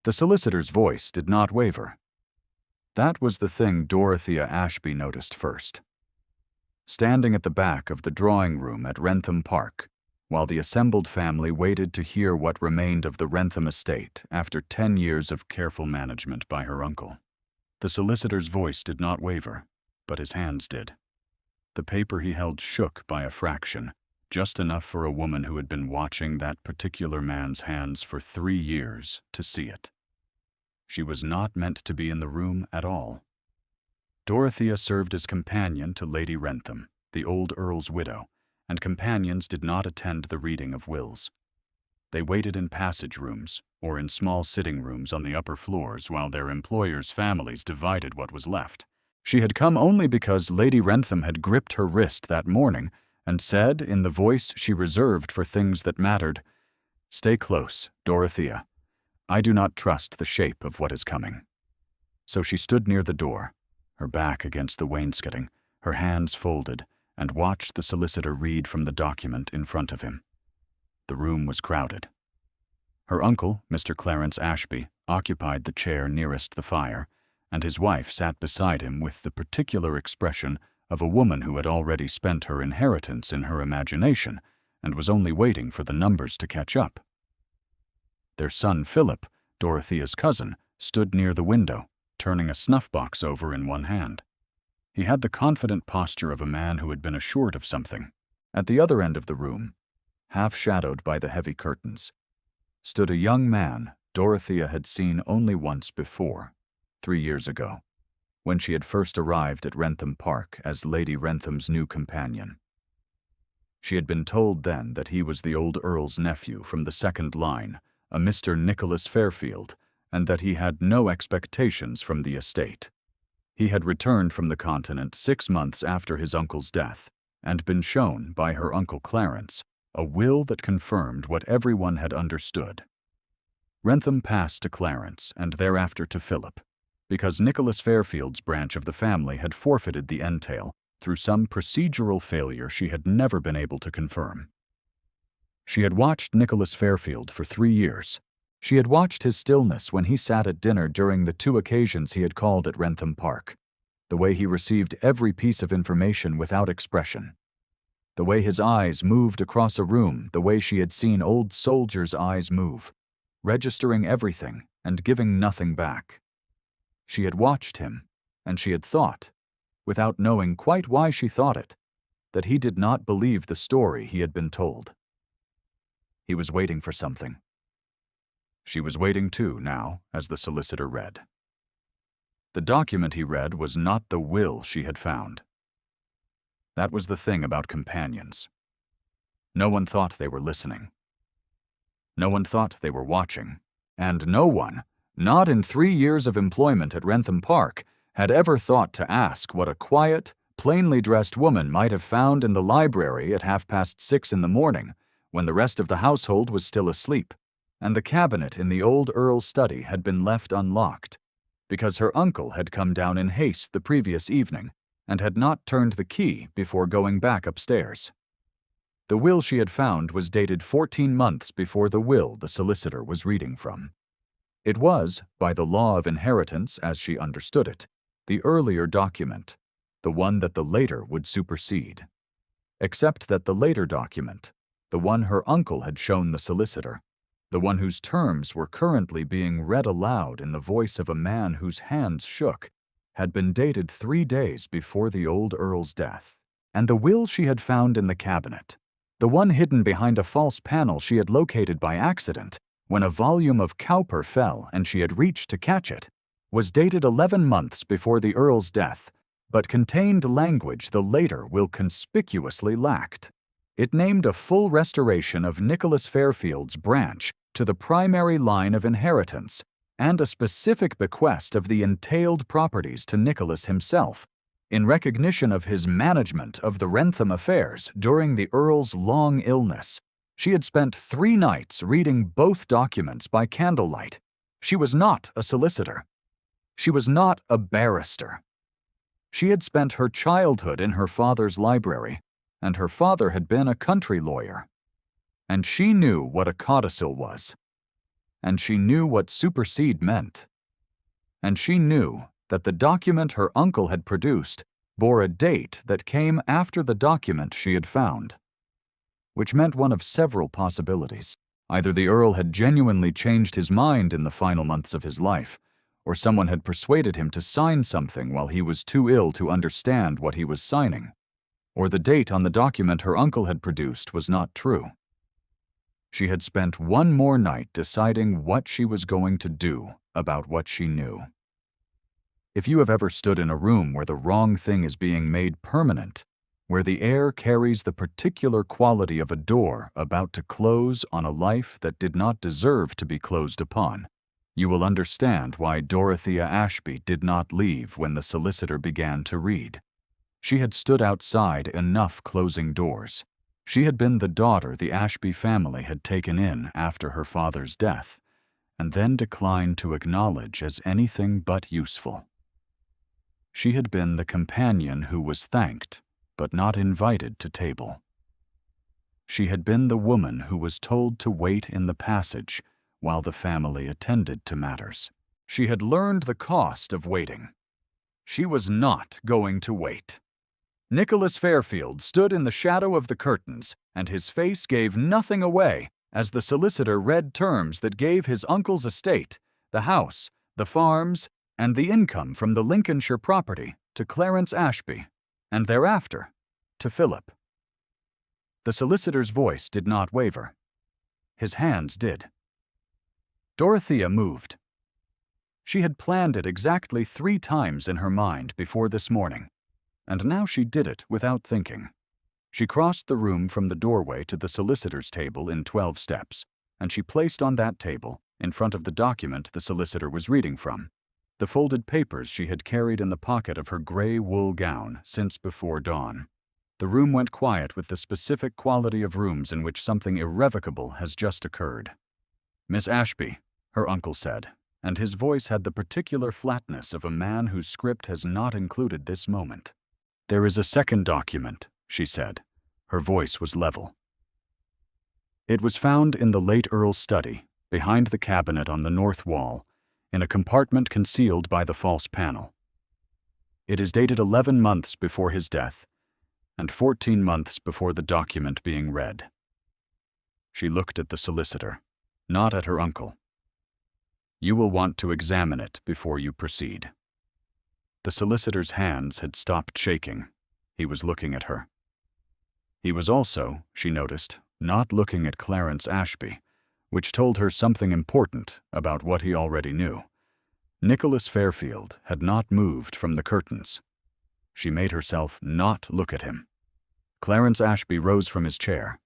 The solicitor's voice did not waver. That was the thing Dorothea Ashby noticed first. Standing at the back of the drawing room at Wrentham Park, while the assembled family waited to hear what remained of the Wrentham estate after 10 years of careful management by her uncle. The solicitor's voice did not waver, but his hands did. The paper he held shook by a fraction, just enough for a woman who had been watching that particular man's hands for 3 years to see it. She was not meant to be in the room at all. Dorothea served as companion to Lady Wrentham, the old Earl's widow, and companions did not attend the reading of wills. They waited in passage rooms or in small sitting rooms on the upper floors while their employers' families divided what was left. She had come only because Lady Wrentham had gripped her wrist that morning and said, in the voice she reserved for things that mattered, "Stay close, Dorothea. I do not trust the shape of what is coming." So she stood near the door, her back against the wainscoting, her hands folded, and watched the solicitor read from the document in front of him. The room was crowded. Her uncle, Mr. Clarence Ashby, occupied the chair nearest the fire, and his wife sat beside him with the particular expression of a woman who had already spent her inheritance in her imagination and was only waiting for the numbers to catch up. Their son Philip, Dorothea's cousin, stood near the window, turning a snuff-box over in one hand. He had the confident posture of a man who had been assured of something. At the other end of the room, half shadowed by the heavy curtains, stood a young man Dorothea had seen only once before, 3 years ago, when she had first arrived at Wrentham Park as Lady Wrentham's new companion. She had been told then that he was the old Earl's nephew from the second line, a Mr. Nicholas Fairfield, and that he had no expectations from the estate. He had returned from the continent 6 months after his uncle's death, and been shown by her uncle Clarence a will that confirmed what everyone had understood. Wrentham passed to Clarence and thereafter to Philip, because Nicholas Fairfield's branch of the family had forfeited the entail through some procedural failure she had never been able to confirm. She had watched Nicholas Fairfield for 3 years. She had watched his stillness when he sat at dinner during the 2 occasions he had called at Wrentham Park, the way he received every piece of information without expression, the way his eyes moved across a room the way she had seen old soldiers' eyes move, registering everything and giving nothing back. She had watched him, and she had thought, without knowing quite why she thought it, that he did not believe the story he had been told. He was waiting for something. She was waiting too now, as the solicitor read. The document he read was not the will she had found. That was the thing about companions. No one thought they were listening. No one thought they were watching. And no one, not in 3 years of employment at Wrentham Park, had ever thought to ask what a quiet, plainly dressed woman might have found in the library at 6:30 in the morning, when the rest of the household was still asleep, and the cabinet in the old Earl's study had been left unlocked, because her uncle had come down in haste the previous evening and had not turned the key before going back upstairs. The will she had found was dated 14 months before the will the solicitor was reading from. It was, by the law of inheritance as she understood it, the earlier document, the one that the later would supersede. Except that the later document, the one her uncle had shown the solicitor, the one whose terms were currently being read aloud in the voice of a man whose hands shook, had been dated 3 days before the old Earl's death. And the will she had found in the cabinet, the one hidden behind a false panel she had located by accident when a volume of Cowper fell and she had reached to catch it, was dated 11 months before the Earl's death, but contained language the later will conspicuously lacked. It named a full restoration of Nicholas Fairfield's branch to the primary line of inheritance and a specific bequest of the entailed properties to Nicholas himself, in recognition of his management of the Wrentham affairs during the Earl's long illness. She had spent 3 nights reading both documents by candlelight. She was not a solicitor. She was not a barrister. She had spent her childhood in her father's library, and her father had been a country lawyer. And she knew what a codicil was. and she knew what supersede meant. And she knew that the document her uncle had produced bore a date that came after the document she had found, which meant one of several possibilities. Either the Earl had genuinely changed his mind in the final months of his life, or someone had persuaded him to sign something while he was too ill to understand what he was signing, or the date on the document her uncle had produced was not true. She had spent one more night deciding what she was going to do about what she knew. If you have ever stood in a room where the wrong thing is being made permanent, where the air carries the particular quality of a door about to close on a life that did not deserve to be closed upon, you will understand why Dorothea Ashby did not leave when the solicitor began to read. She had stood outside enough closing doors. She had been the daughter the Ashby family had taken in after her father's death, and then declined to acknowledge as anything but useful. She had been the companion who was thanked, but not invited to table. She had been the woman who was told to wait in the passage while the family attended to matters. She had learned the cost of waiting. She was not going to wait. Nicholas Fairfield stood in the shadow of the curtains, and his face gave nothing away as the solicitor read terms that gave his uncle's estate, the house, the farms, and the income from the Lincolnshire property to Clarence Ashby, and thereafter to Philip. The solicitor's voice did not waver. His hands did. Dorothea moved. She had planned it exactly 3 times in her mind before this morning, and now she did it without thinking. She crossed the room from the doorway to the solicitor's table in 12 steps, and she placed on that table, in front of the document the solicitor was reading from, the folded papers she had carried in the pocket of her gray wool gown since before dawn. The room went quiet with the specific quality of rooms in which something irrevocable has just occurred. "Miss Ashby," her uncle said, and his voice had the particular flatness of a man whose script has not included this moment. "There is a second document," she said. Her voice was level. "It was found in the late Earl's study, behind the cabinet on the north wall, in a compartment concealed by the false panel. It is dated 11 months before his death, and 14 months before the document being read." She looked at the solicitor, not at her uncle. "You will want to examine it before you proceed." The solicitor's hands had stopped shaking. He was looking at her. He was also, she noticed, not looking at Clarence Ashby, which told her something important about what he already knew. Nicholas Fairfield had not moved from the curtains. She made herself not look at him. Clarence Ashby rose from his chair.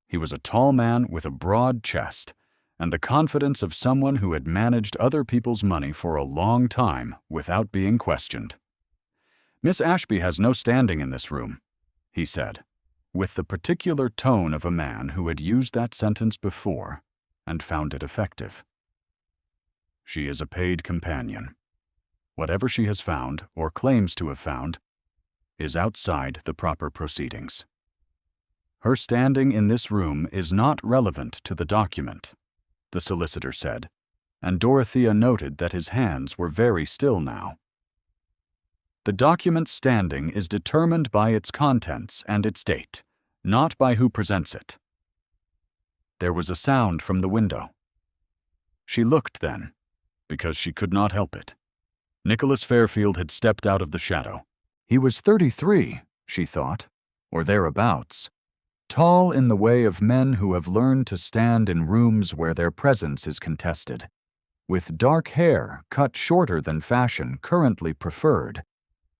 He was a tall man with a broad chest, and the confidence of someone who had managed other people's money for a long time without being questioned. "Miss Ashby has no standing in this room," he said, with the particular tone of a man who had used that sentence before and found it effective. "She is a paid companion. Whatever she has found, or claims to have found, is outside the proper proceedings. Her standing in this room is not relevant to the document," the solicitor said, and Dorothea noted that his hands were very still now. "The document's standing is determined by its contents and its date, not by who presents it." There was a sound from the window. She looked then, because she could not help it. Nicholas Fairfield had stepped out of the shadow. He was 33, she thought, or thereabouts, tall in the way of men who have learned to stand in rooms where their presence is contested, with dark hair cut shorter than fashion currently preferred,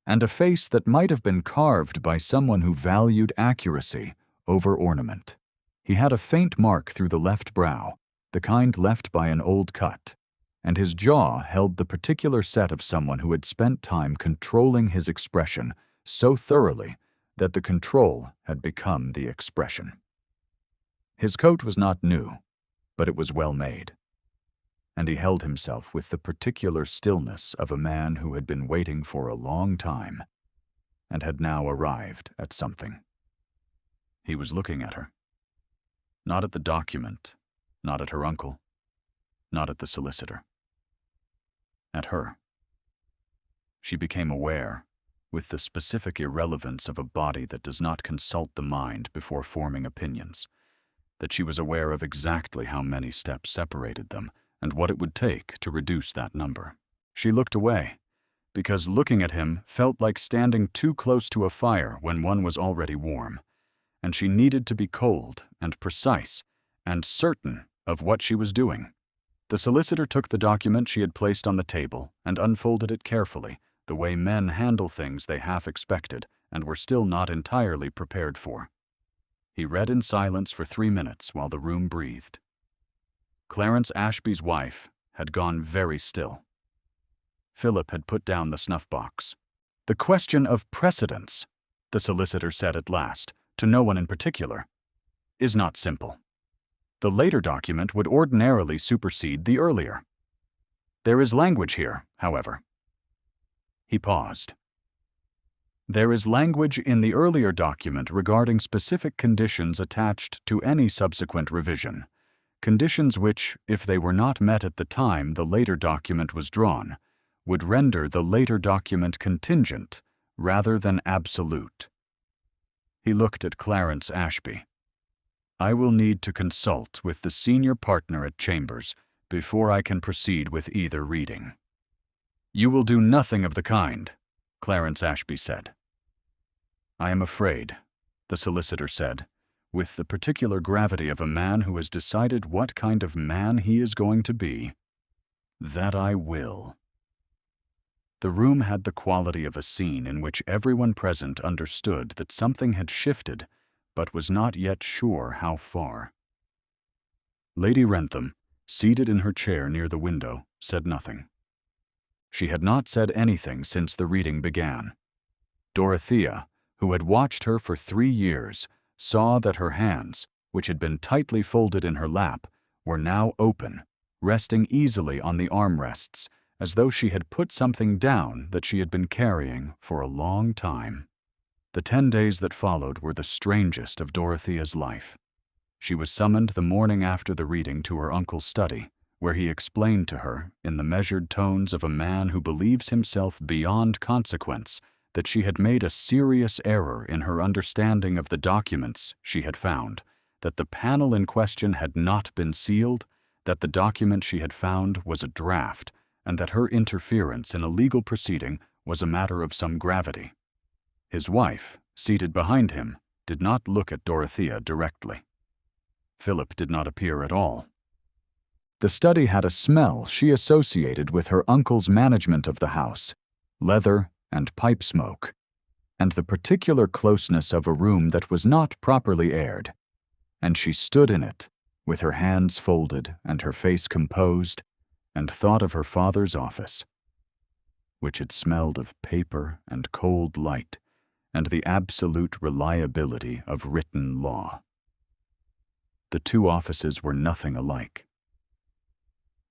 and a face that might have been carved by someone who valued accuracy over ornament. He had a faint mark through the left brow, the kind left by an old cut, and his jaw held the particular set of someone who had spent time controlling his expression so thoroughly that the control had become the expression. His coat was not new, but it was well made, and he held himself with the particular stillness of a man who had been waiting for a long time and had now arrived at something. He was looking at her. Not at the document, not at her uncle, not at the solicitor. At her. She became aware, with the specific irrelevance of a body that does not consult the mind before forming opinions, that she was aware of exactly how many steps separated them and what it would take to reduce that number. She looked away, because looking at him felt like standing too close to a fire when one was already warm, and she needed to be cold and precise and certain of what she was doing. The solicitor took the document she had placed on the table and unfolded it carefully, the way men handle things they half expected and were still not entirely prepared for. He read in silence for 3 minutes while the room breathed. Clarence Ashby's wife had gone very still. Philip had put down the snuff box. "The question of precedence," the solicitor said at last, to no one in particular, "is not simple. The later document would ordinarily supersede the earlier. There is language here, however." He paused. "There is language in the earlier document regarding specific conditions attached to any subsequent revision, conditions which, if they were not met at the time the later document was drawn, would render the later document contingent rather than absolute." He looked at Clarence Ashby. "I will need to consult with the senior partner at Chambers before I can proceed with either reading." "You will do nothing of the kind," Clarence Ashby said. "I am afraid," the solicitor said, with the particular gravity of a man who has decided what kind of man he is going to be, "that I will." The room had the quality of a scene in which everyone present understood that something had shifted, but was not yet sure how far. Lady Wrentham, seated in her chair near the window, said nothing. She had not said anything since the reading began. Dorothea, who had watched her for 3 years, saw that her hands, which had been tightly folded in her lap, were now open, resting easily on the armrests, as though she had put something down that she had been carrying for a long time. The 10 days that followed were the strangest of Dorothea's life. She was summoned the morning after the reading to her uncle's study, where he explained to her, in the measured tones of a man who believes himself beyond consequence, that she had made a serious error in her understanding of the documents she had found, that the panel in question had not been sealed, that the document she had found was a draft, and that her interference in a legal proceeding was a matter of some gravity. His wife, seated behind him, did not look at Dorothea directly. Philip did not appear at all. The study had a smell she associated with her uncle's management of the house, leather and pipe smoke, and the particular closeness of a room that was not properly aired, and she stood in it, with her hands folded and her face composed, and thought of her father's office, which had smelled of paper and cold light, and the absolute reliability of written law. The 2 offices were nothing alike.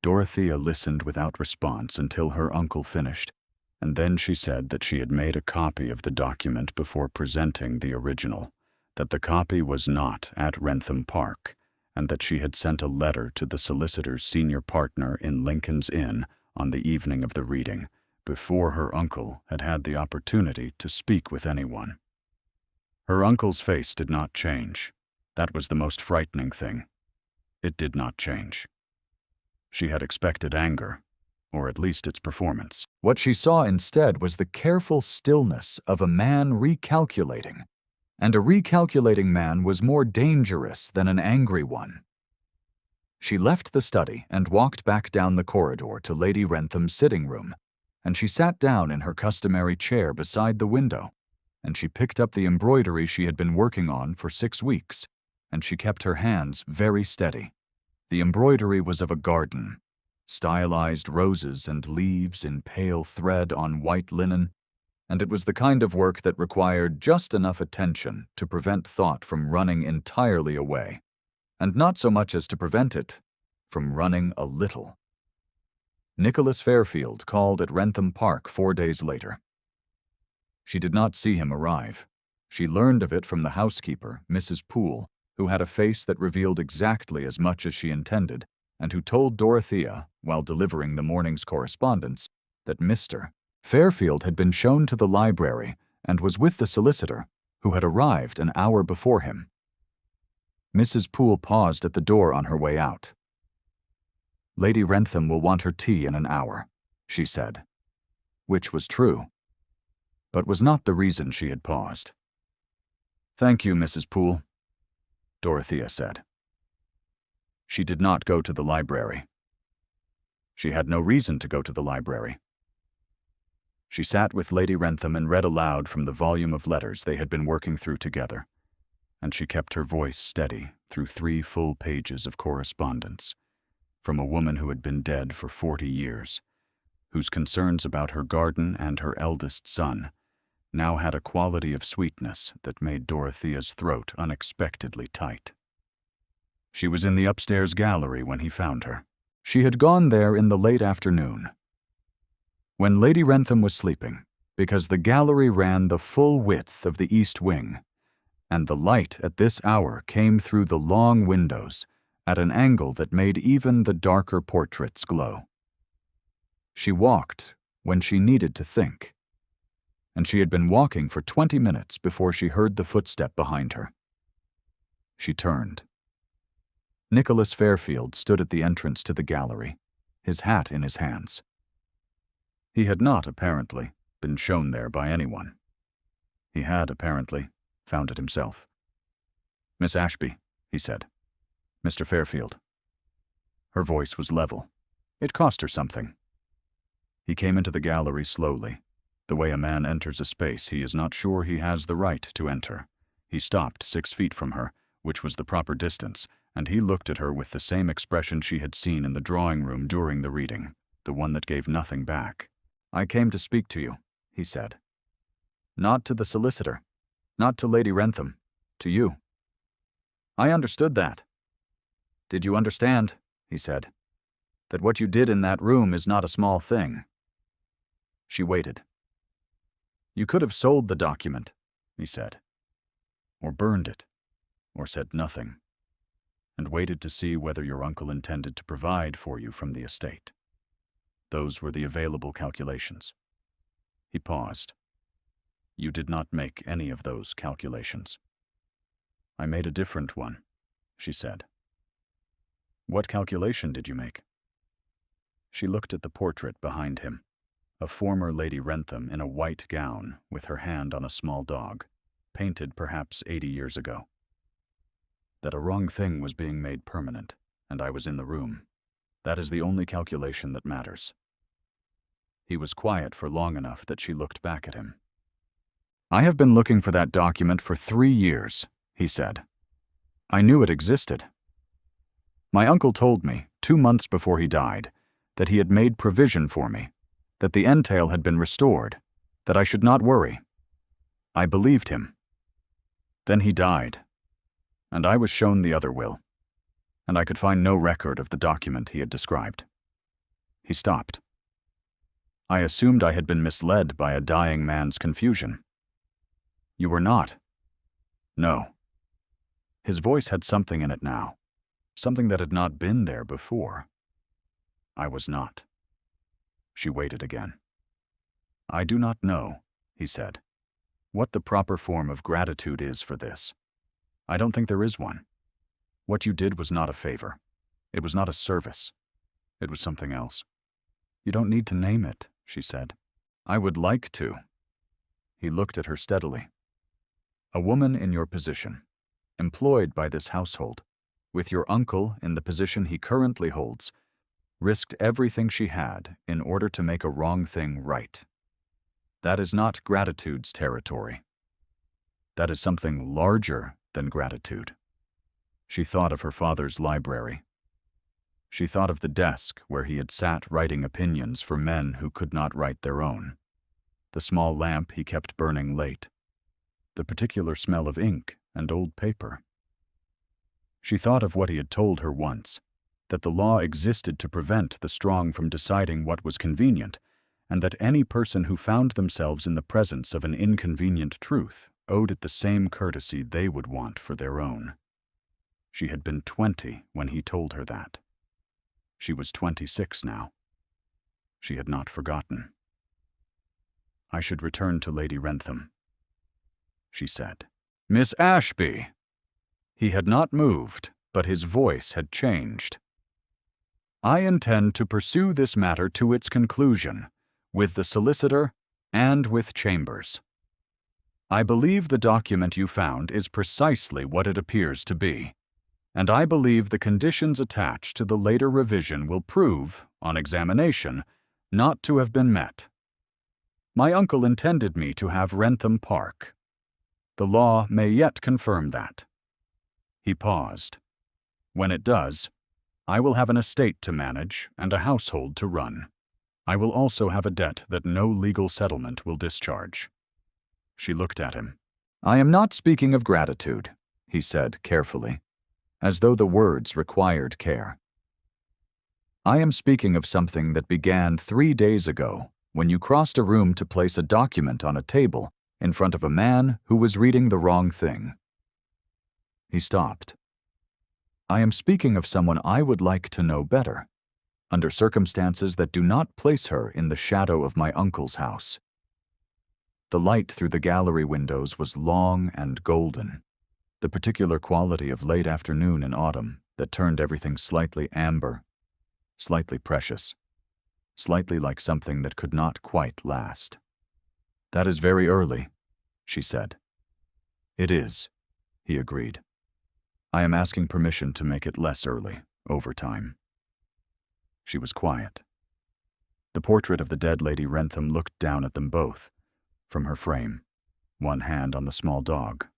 Dorothea listened without response until her uncle finished, and then she said that she had made a copy of the document before presenting the original, that the copy was not at Wrentham Park, and that she had sent a letter to the solicitor's senior partner in Lincoln's Inn on the evening of the reading, before her uncle had had the opportunity to speak with anyone. Her uncle's face did not change. That was the most frightening thing. It did not change. She had expected anger, or at least its performance. What she saw instead was the careful stillness of a man recalculating, and a recalculating man was more dangerous than an angry one. She left the study and walked back down the corridor to Lady Wrentham's sitting room, and she sat down in her customary chair beside the window, and she picked up the embroidery she had been working on for 6 weeks, and she kept her hands very steady. The embroidery was of a garden, stylized roses and leaves in pale thread on white linen, and it was the kind of work that required just enough attention to prevent thought from running entirely away, and not so much as to prevent it from running a little. Nicholas Fairfield called at Wrentham Park 4 days later. She did not see him arrive. She learned of it from the housekeeper, Mrs. Poole, who had a face that revealed exactly as much as she intended, and who told Dorothea, while delivering the morning's correspondence, that Mr. Fairfield had been shown to the library and was with the solicitor, who had arrived an hour before him. Mrs. Poole paused at the door on her way out. "Lady Wrentham will want her tea in an hour," she said, which was true, but was not the reason she had paused. "Thank you, Mrs. Poole," Dorothea said. She did not go to the library. She had no reason to go to the library. She sat with Lady Wrentham and read aloud from the volume of letters they had been working through together, and she kept her voice steady through 3 full pages of correspondence from a woman who had been dead for 40 years, whose concerns about her garden and her eldest son now had a quality of sweetness that made Dorothea's throat unexpectedly tight. She was in the upstairs gallery when he found her. She had gone there in the late afternoon, when Lady Wrentham was sleeping, because the gallery ran the full width of the east wing, and the light at this hour came through the long windows at an angle that made even the darker portraits glow. She walked when she needed to think, and she had been walking for 20 minutes before she heard the footstep behind her. She turned. Nicholas Fairfield stood at the entrance to the gallery, his hat in his hands. He had not, apparently, been shown there by anyone. He had, apparently, found it himself. "Miss Ashby," he said. "Mr. Fairfield." Her voice was level. It cost her something. He came into the gallery slowly, the way a man enters a space he is not sure he has the right to enter. He stopped 6 feet from her, which was the proper distance, and he looked at her with the same expression she had seen in the drawing room during the reading, the one that gave nothing back. "I came to speak to you," he said. "Not to the solicitor, not to Lady Wrentham, to you." "I understood that." "Did you understand," he said, "that what you did in that room is not a small thing?" She waited. "You could have sold the document," he said, "or burned it, or said nothing, and waited to see whether your uncle intended to provide for you from the estate. Those were the available calculations." He paused. "You did not make any of those calculations." "I made a different one," she said. "What calculation did you make?" She looked at the portrait behind him, a former Lady Wrentham in a white gown with her hand on a small dog, painted perhaps 80 years ago. "That a wrong thing was being made permanent, and I was in the room. That is the only calculation that matters." He was quiet for long enough that she looked back at him. "I have been looking for that document for 3 years, he said. "I knew it existed. My uncle told me, 2 months before he died, that he had made provision for me, that the entail had been restored, that I should not worry. I believed him. Then he died, and I was shown the other will, and I could find no record of the document he had described." He stopped. "I assumed I had been misled by a dying man's confusion." "You were not." "No." His voice had something in it now, something that had not been there before. "I was not." She waited again. "I do not know," he said, "what the proper form of gratitude is for this. I don't think there is one. What you did was not a favor. It was not a service. It was something else." "You don't need to name it," she said. "I would like to." He looked at her steadily. "A woman in your position, employed by this household, with your uncle in the position he currently holds, risked everything she had in order to make a wrong thing right. That is not gratitude's territory. That is something larger than gratitude." She thought of her father's library. She thought of the desk where he had sat writing opinions for men who could not write their own, the small lamp he kept burning late, the particular smell of ink and old paper. She thought of what he had told her once, that the law existed to prevent the strong from deciding what was convenient, and that any person who found themselves in the presence of an inconvenient truth owed it the same courtesy they would want for their own. She had been 20 when he told her that. She was 26 now. She had not forgotten. "I should return to Lady Wrentham," she said. "Miss Ashby!" He had not moved, but his voice had changed. "I intend to pursue this matter to its conclusion, with the solicitor and with Chambers. I believe the document you found is precisely what it appears to be, and I believe the conditions attached to the later revision will prove, on examination, not to have been met. My uncle intended me to have Wrentham Park. The law may yet confirm that." He paused. "When it does, I will have an estate to manage and a household to run. I will also have a debt that no legal settlement will discharge." She looked at him. "I am not speaking of gratitude," he said carefully, as though the words required care. "I am speaking of something that began 3 days ago when you crossed a room to place a document on a table in front of a man who was reading the wrong thing." He stopped. "I am speaking of someone I would like to know better, under circumstances that do not place her in the shadow of my uncle's house." The light through the gallery windows was long and golden, the particular quality of late afternoon in autumn that turned everything slightly amber, slightly precious, slightly like something that could not quite last. "That is very early," she said. "It is," he agreed. "I am asking permission to make it less early, over time." She was quiet. The portrait of the dead Lady Wrentham looked down at them both, from her frame, one hand on the small dog,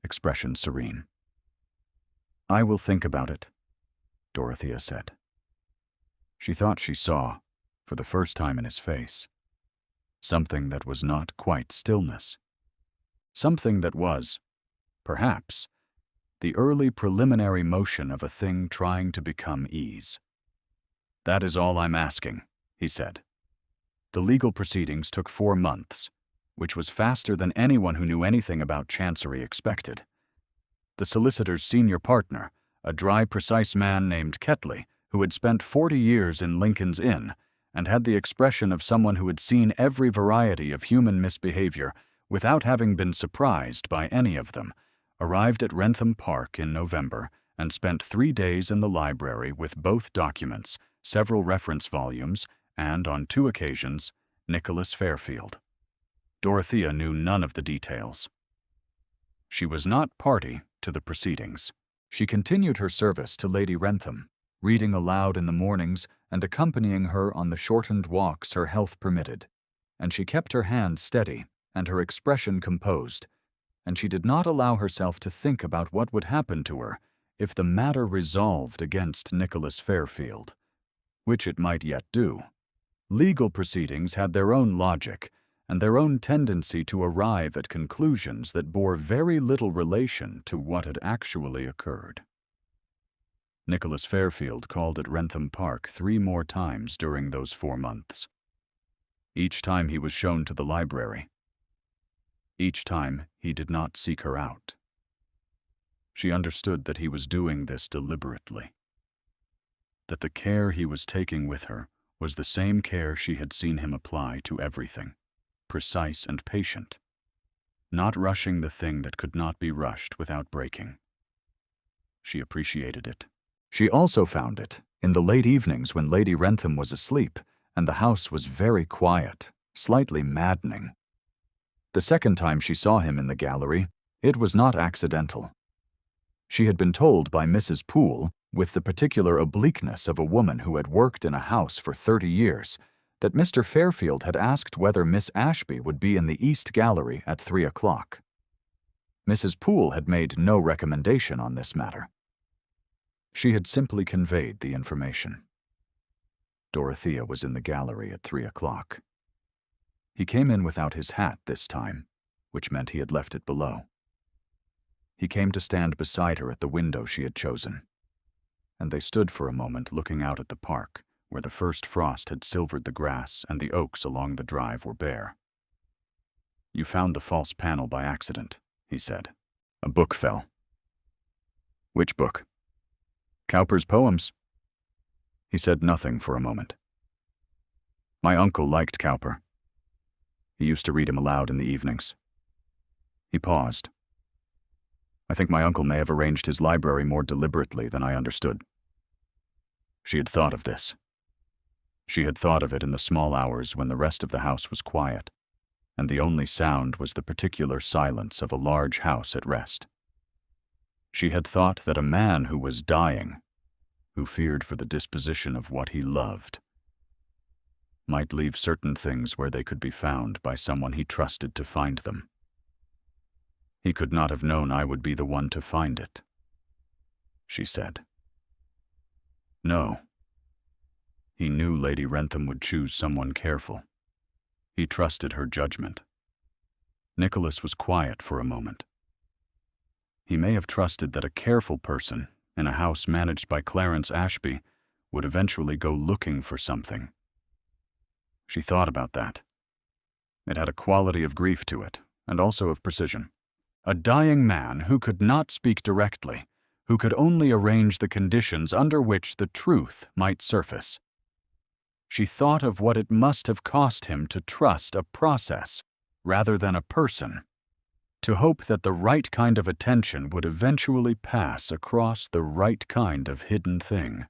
expression serene. "I will think about it," Dorothea said. She thought she saw, for the first time in his face, something that was not quite stillness. Something that was, perhaps, the early preliminary motion of a thing trying to become ease. "That is all I'm asking," he said. "The legal proceedings took 4 months, which was faster than anyone who knew anything about Chancery expected. The solicitor's senior partner, a dry, precise man named Ketley, who had spent 40 years in Lincoln's Inn and had the expression of someone who had seen every variety of human misbehavior without having been surprised by any of them, arrived at Wrentham Park in November and spent 3 days in the library with both documents, several reference volumes, and, on 2 occasions, Nicholas Fairfield. Dorothea knew none of the details. She was not party to the proceedings. She continued her service to Lady Wrentham, reading aloud in the mornings and accompanying her on the shortened walks her health permitted, and she kept her hand steady and her expression composed, and she did not allow herself to think about what would happen to her if the matter resolved against Nicholas Fairfield, which it might yet do. Legal proceedings had their own logic and their own tendency to arrive at conclusions that bore very little relation to what had actually occurred. Nicholas Fairfield called at Wrentham Park 3 more times during those 4 months. Each time he was shown to the library. Each time he did not seek her out. She understood that he was doing this deliberately, that the care he was taking with her was the same care she had seen him apply to everything, precise and patient, not rushing the thing that could not be rushed without breaking. She appreciated it. She also found it in the late evenings when Lady Wrentham was asleep and the house was very quiet, slightly maddening. The second time she saw him in the gallery, it was not accidental. She had been told by Mrs. Poole, with the particular obliqueness of a woman who had worked in a house for 30 years, that Mr. Fairfield had asked whether Miss Ashby would be in the East Gallery at 3 o'clock. Mrs. Poole had made no recommendation on this matter. She had simply conveyed the information. Dorothea was in the gallery at 3 o'clock. He came in without his hat this time, which meant he had left it below. He came to stand beside her at the window she had chosen, and they stood for a moment looking out at the park, where the first frost had silvered the grass and the oaks along the drive were bare. "You found the false panel by accident," he said. "A book fell." "Which book?" "Cowper's poems." He said nothing for a moment. My uncle liked Cowper. He used to read him aloud in the evenings. He paused. I think my uncle may have arranged his library more deliberately than I understood. She had thought of this. She had thought of it in the small hours when the rest of the house was quiet, and the only sound was the particular silence of a large house at rest. She had thought that a man who was dying, who feared for the disposition of what he loved, might leave certain things where they could be found by someone he trusted to find them. He could not have known I would be the one to find it, she said. No. He knew Lady Wrentham would choose someone careful. He trusted her judgment. Nicholas was quiet for a moment. He may have trusted that a careful person in a house managed by Clarence Ashby would eventually go looking for something. She thought about that. It had a quality of grief to it, and also of precision. A dying man who could not speak directly, who could only arrange the conditions under which the truth might surface. She thought of what it must have cost him to trust a process rather than a person, to hope that the right kind of attention would eventually pass across the right kind of hidden thing.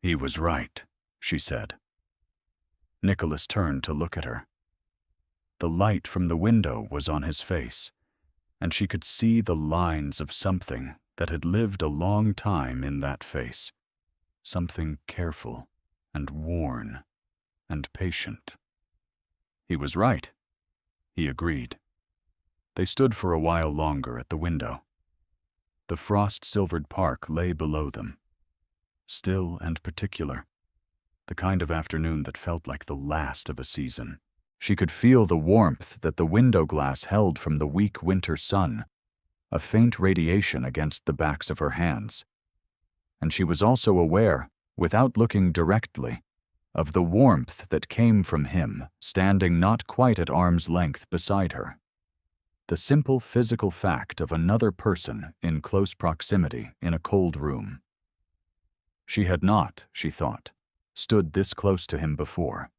He was right, she said. Nicholas turned to look at her. The light from the window was on his face, and she could see the lines of something that had lived a long time in that face, something careful and worn and patient. He was right, he agreed. They stood for a while longer at the window. The frost-silvered park lay below them, still and particular, the kind of afternoon that felt like the last of a season. She could feel the warmth that the window glass held from the weak winter sun, a faint radiation against the backs of her hands. And she was also aware, without looking directly, of the warmth that came from him standing not quite at arm's length beside her. The simple physical fact of another person in close proximity in a cold room. She had not, she thought, stood this close to him before.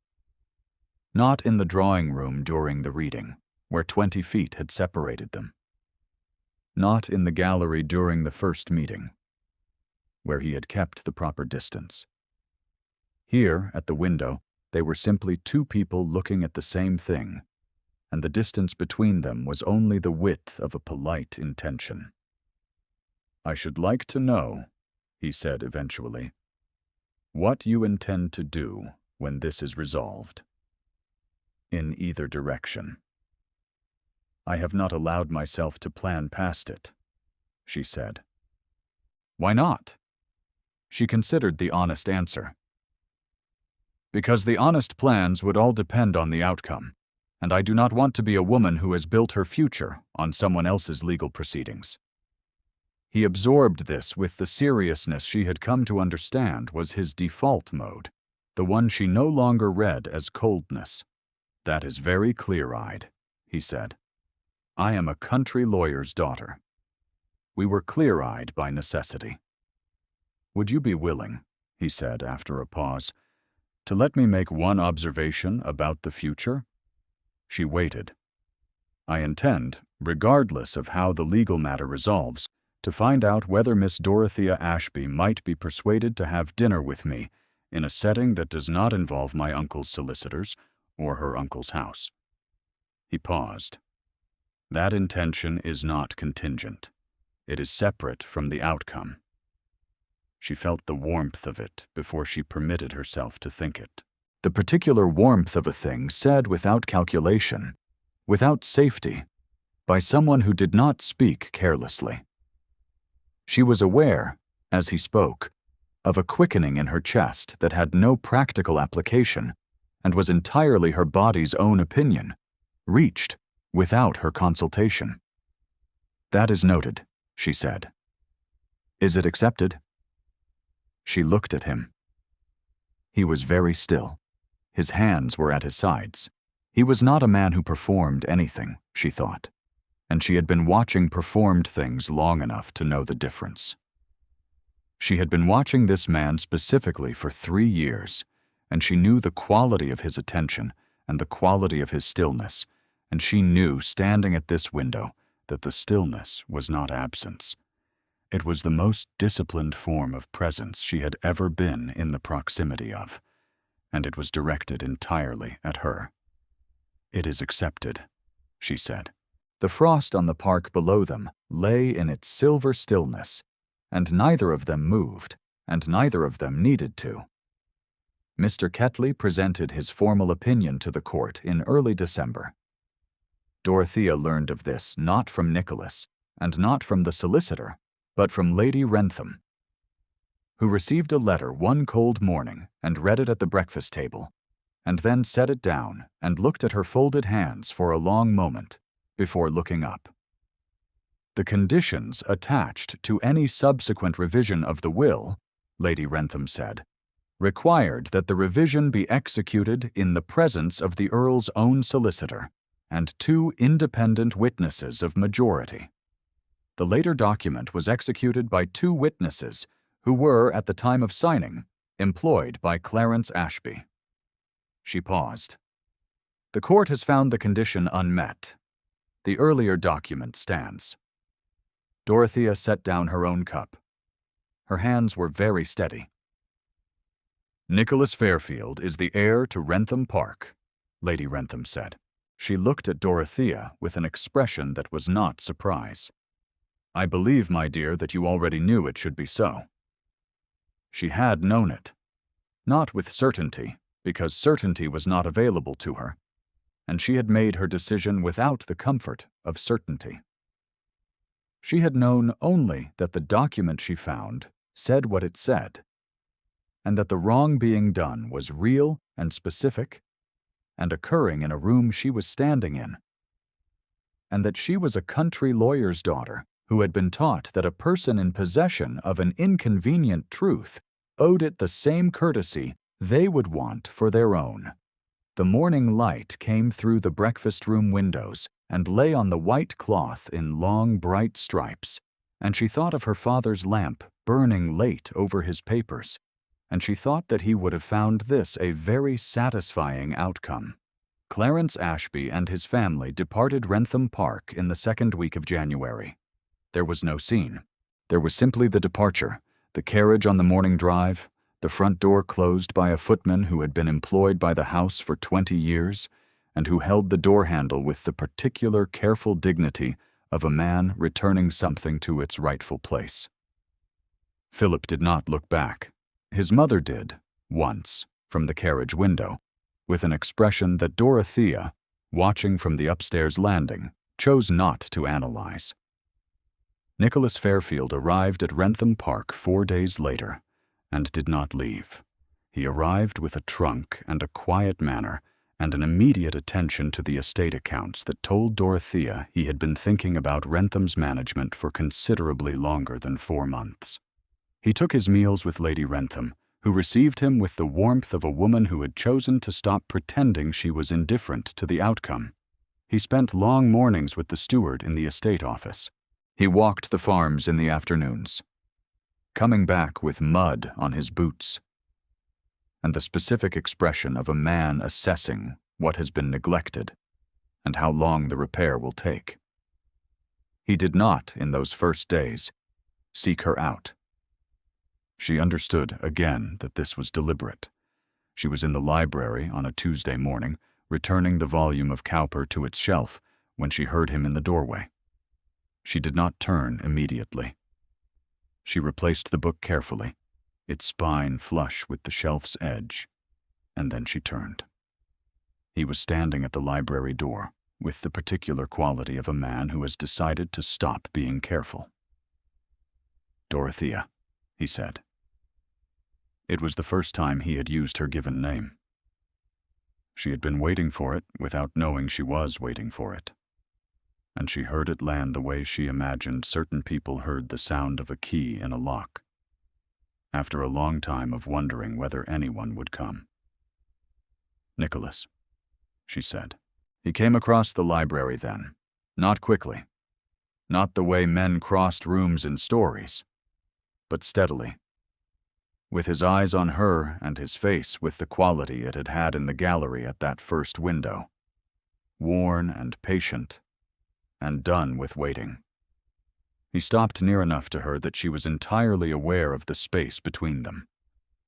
Not in the drawing room during the reading, where 20 feet had separated them. Not in the gallery during the first meeting, where he had kept the proper distance. Here, at the window, they were simply two people looking at the same thing, and the distance between them was only the width of a polite intention. I should like to know, he said eventually, what you intend to do when this is resolved. In either direction. I have not allowed myself to plan past it, she said. Why not? She considered the honest answer. Because the honest plans would all depend on the outcome, and I do not want to be a woman who has built her future on someone else's legal proceedings. He absorbed this with the seriousness she had come to understand was his default mode, the one she no longer read as coldness. That is very clear-eyed, he said. I am a country lawyer's daughter. We were clear-eyed by necessity. Would you be willing, he said after a pause, to let me make one observation about the future? She waited. I intend, regardless of how the legal matter resolves, to find out whether Miss Dorothea Ashby might be persuaded to have dinner with me in a setting that does not involve my uncle's solicitors or her uncle's house. He paused. That intention is not contingent. It is separate from the outcome. She felt the warmth of it before she permitted herself to think it. The particular warmth of a thing said without calculation, without safety, by someone who did not speak carelessly. She was aware, as he spoke, of a quickening in her chest that had no practical application and was entirely her body's own opinion, reached without her consultation. That is noted, she said. Is it accepted? She looked at him. He was very still. His hands were at his sides. He was not a man who performed anything, she thought, and she had been watching performed things long enough to know the difference. She had been watching this man specifically for 3 years, and she knew the quality of his attention and the quality of his stillness, and she knew, standing at this window, that the stillness was not absence. It was the most disciplined form of presence she had ever been in the proximity of, and it was directed entirely at her. "It is accepted," she said. The frost on the park below them lay in its silver stillness, and neither of them moved, and neither of them needed to. Mr. Ketley presented his formal opinion to the court in early December. Dorothea learned of this not from Nicholas, and not from the solicitor, but from Lady Wrentham, who received a letter one cold morning and read it at the breakfast table, and then set it down and looked at her folded hands for a long moment before looking up. The conditions attached to any subsequent revision of the will, Lady Wrentham said, required that the revision be executed in the presence of the Earl's own solicitor and 2 independent witnesses of majority. The later document was executed by 2 witnesses who were, at the time of signing, employed by Clarence Ashby. She paused. The court has found the condition unmet. The earlier document stands. Dorothea set down her own cup. Her hands were very steady. "Nicholas Fairfield is the heir to Wrentham Park," Lady Wrentham said. She looked at Dorothea with an expression that was not surprise. "I believe, my dear, that you already knew it should be so." She had known it. Not with certainty, because certainty was not available to her, and she had made her decision without the comfort of certainty. She had known only that the document she found said what it said, and that the wrong being done was real and specific and occurring in a room she was standing in, and that she was a country lawyer's daughter who had been taught that a person in possession of an inconvenient truth owed it the same courtesy they would want for their own. The morning light came through the breakfast-room windows and lay on the white cloth in long, bright stripes, and she thought of her father's lamp burning late over his papers, and she thought that he would have found this a very satisfying outcome. Clarence Ashby and his family departed Wrentham Park in the 2nd week of January. There was no scene. There was simply the departure, the carriage on the morning drive, the front door closed by a footman who had been employed by the house for 20 years, and who held the door handle with the particular careful dignity of a man returning something to its rightful place. Philip did not look back. His mother did, once, from the carriage window, with an expression that Dorothea, watching from the upstairs landing, chose not to analyze. Nicholas Fairfield arrived at Wrentham Park 4 days later, and did not leave. He arrived with a trunk and a quiet manner, and an immediate attention to the estate accounts that told Dorothea he had been thinking about Wrentham's management for considerably longer than 4 months. He took his meals with Lady Wrentham, who received him with the warmth of a woman who had chosen to stop pretending she was indifferent to the outcome. He spent long mornings with the steward in the estate office. He walked the farms in the afternoons, coming back with mud on his boots, and the specific expression of a man assessing what has been neglected and how long the repair will take. He did not, in those first days, seek her out. She understood again that this was deliberate. She was in the library on a Tuesday morning, returning the volume of Cowper to its shelf, when she heard him in the doorway. She did not turn immediately. She replaced the book carefully, its spine flush with the shelf's edge, and then she turned. He was standing at the library door, with the particular quality of a man who has decided to stop being careful. "Dorothea," he said. It was the first time he had used her given name. She had been waiting for it without knowing she was waiting for it, and she heard it land the way she imagined certain people heard the sound of a key in a lock, after a long time of wondering whether anyone would come. "Nicholas," she said. He came across the library then, not quickly, not the way men crossed rooms in stories, but steadily, with his eyes on her and his face with the quality it had had in the gallery at that first window. Worn and patient, and done with waiting. He stopped near enough to her that she was entirely aware of the space between them,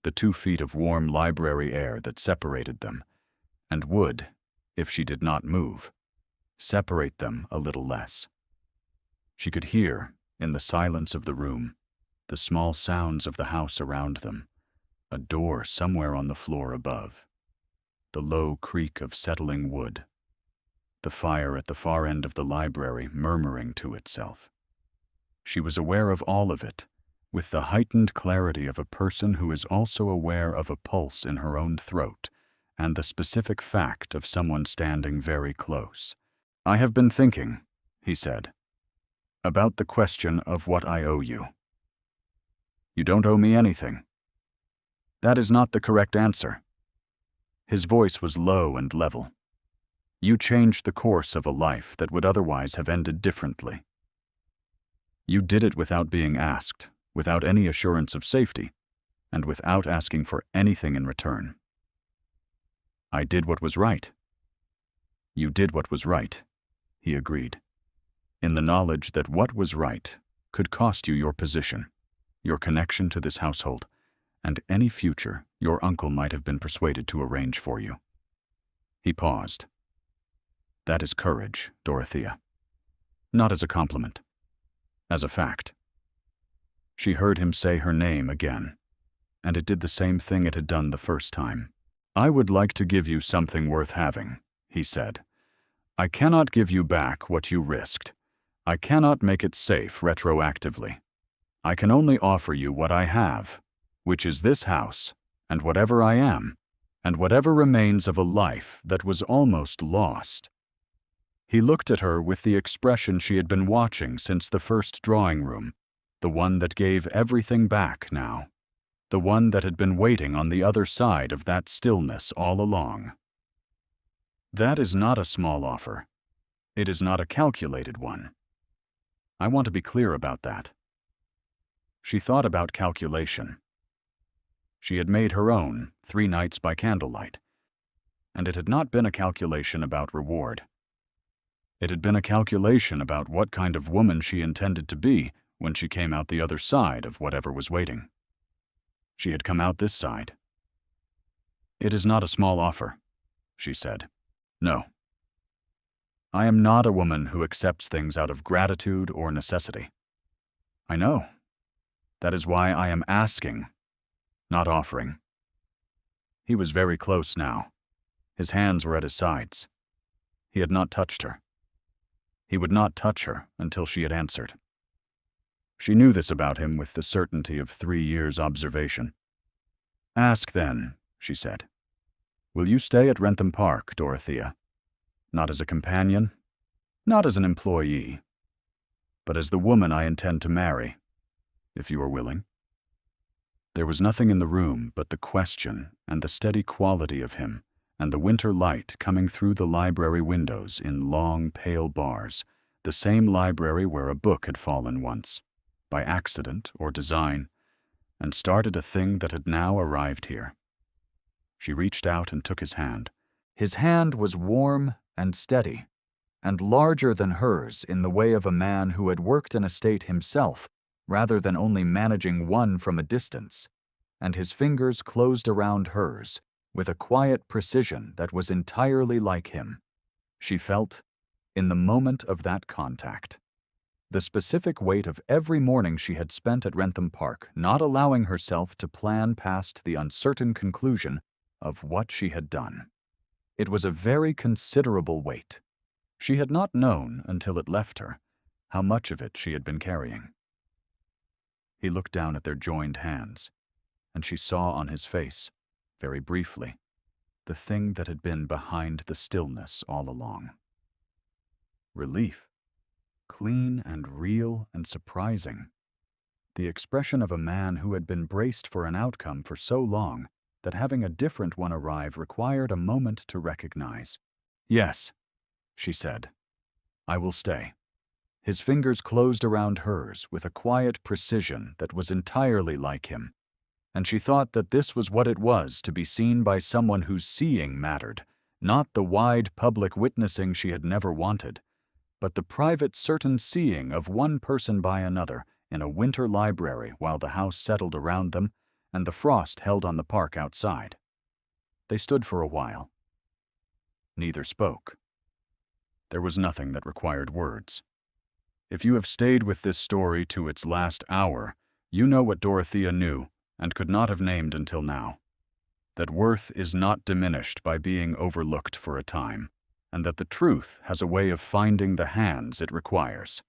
the 2 feet of warm library air that separated them, and would, if she did not move, separate them a little less. She could hear, in the silence of the room, the small sounds of the house around them, a door somewhere on the floor above, the low creak of settling wood, the fire at the far end of the library murmuring to itself. She was aware of all of it, with the heightened clarity of a person who is also aware of a pulse in her own throat and the specific fact of someone standing very close. "I have been thinking," he said, "about the question of what I owe you." "You don't owe me anything." "That is not the correct answer." His voice was low and level. "You changed the course of a life that would otherwise have ended differently. You did it without being asked, without any assurance of safety, and without asking for anything in return." "I did what was right." "You did what was right," he agreed, in the knowledge that what was right could cost you your position, your connection to this household, and any future your uncle might have been persuaded to arrange for you. He paused. "That is courage, Dorothea. Not as a compliment. As a fact." She heard him say her name again, and it did the same thing it had done the first time. "I would like to give you something worth having," he said. "I cannot give you back what you risked. I cannot make it safe retroactively. I can only offer you what I have, which is this house, and whatever I am, and whatever remains of a life that was almost lost." He looked at her with the expression she had been watching since the first drawing room, the one that gave everything back now, the one that had been waiting on the other side of that stillness all along. "That is not a small offer. It is not a calculated one. I want to be clear about that." She thought about calculation. She had made her own 3 nights by candlelight, and it had not been a calculation about reward. It had been a calculation about what kind of woman she intended to be when she came out the other side of whatever was waiting. She had come out this side. "It is not a small offer," she said. "No. I am not a woman who accepts things out of gratitude or necessity. I know. That is why I am asking, not offering." He was very close now. His hands were at his sides. He had not touched her. He would not touch her until she had answered. She knew this about him with the certainty of 3 years' observation. "Ask then," she said. "Will you stay at Wrentham Park, Dorothea? Not as a companion, not as an employee, but as the woman I intend to marry, if you are willing?" There was nothing in the room but the question and the steady quality of him, and the winter light coming through the library windows in long, pale bars, the same library where a book had fallen once, by accident or design, and started a thing that had now arrived here. She reached out and took his hand. His hand was warm and steady, and larger than hers in the way of a man who had worked an estate himself, rather than only managing one from a distance, and his fingers closed around hers, with a quiet precision that was entirely like him. She felt, in the moment of that contact, the specific weight of every morning she had spent at Wrentham Park, not allowing herself to plan past the uncertain conclusion of what she had done. It was a very considerable weight. She had not known, until it left her, how much of it she had been carrying. He looked down at their joined hands, and she saw on his face, very briefly, the thing that had been behind the stillness all along. Relief. Clean and real and surprising. The expression of a man who had been braced for an outcome for so long that having a different one arrive required a moment to recognize. "Yes," she said. "I will stay." His fingers closed around hers with a quiet precision that was entirely like him, and she thought that this was what it was to be seen by someone whose seeing mattered, not the wide public witnessing she had never wanted, but the private certain seeing of one person by another in a winter library while the house settled around them and the frost held on the park outside. They stood for a while. Neither spoke. There was nothing that required words. If you have stayed with this story to its last hour, you know what Dorothea knew and could not have named until now. That worth is not diminished by being overlooked for a time, and that the truth has a way of finding the hands it requires.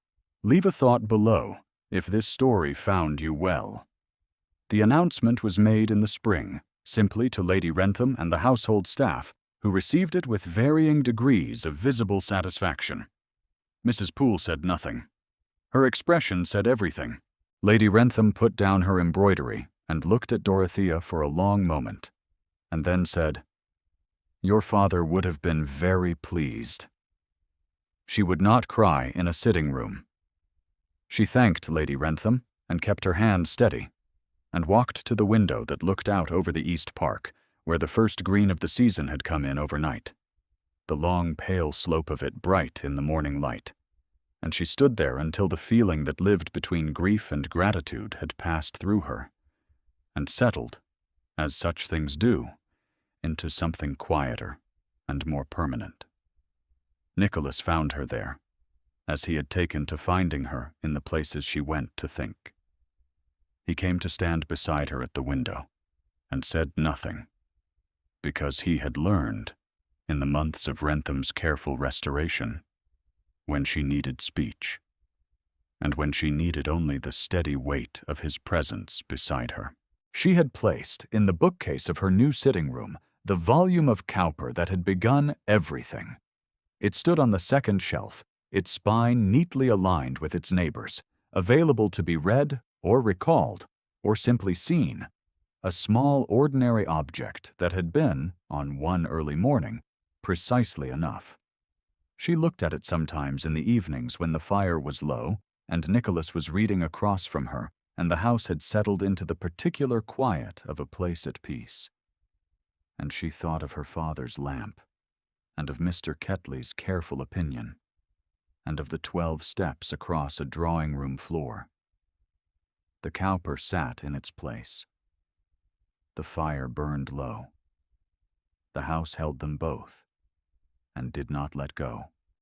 Leave a thought below if this story found you well. The announcement was made in the spring, simply to Lady Wrentham and the household staff, who received it with varying degrees of visible satisfaction. Mrs. Poole said nothing. Her expression said everything. Lady Wrentham put down her embroidery and looked at Dorothea for a long moment, and then said, "Your father would have been very pleased." She would not cry in a sitting room. She thanked Lady Wrentham and kept her hand steady, and walked to the window that looked out over the East Park, where the first green of the season had come in overnight, the long pale slope of it bright in the morning light, and she stood there until the feeling that lived between grief and gratitude had passed through her, and settled, as such things do, into something quieter and more permanent. Nicholas found her there, as he had taken to finding her in the places she went to think. He came to stand beside her at the window, and said nothing, because he had learned, in the months of Wrentham's careful restoration, when she needed speech, and when she needed only the steady weight of his presence beside her. She had placed, in the bookcase of her new sitting room, the volume of Cowper that had begun everything. It stood on the second shelf, its spine neatly aligned with its neighbors, available to be read or recalled or simply seen, a small ordinary object that had been, on one early morning, precisely enough. She looked at it sometimes in the evenings when the fire was low and Nicholas was reading across from her and the house had settled into the particular quiet of a place at peace. And she thought of her father's lamp, and of Mr. Ketley's careful opinion, and of the 12 steps across a drawing-room floor. The Cowper sat in its place. The fire burned low. The house held them both, and did not let go.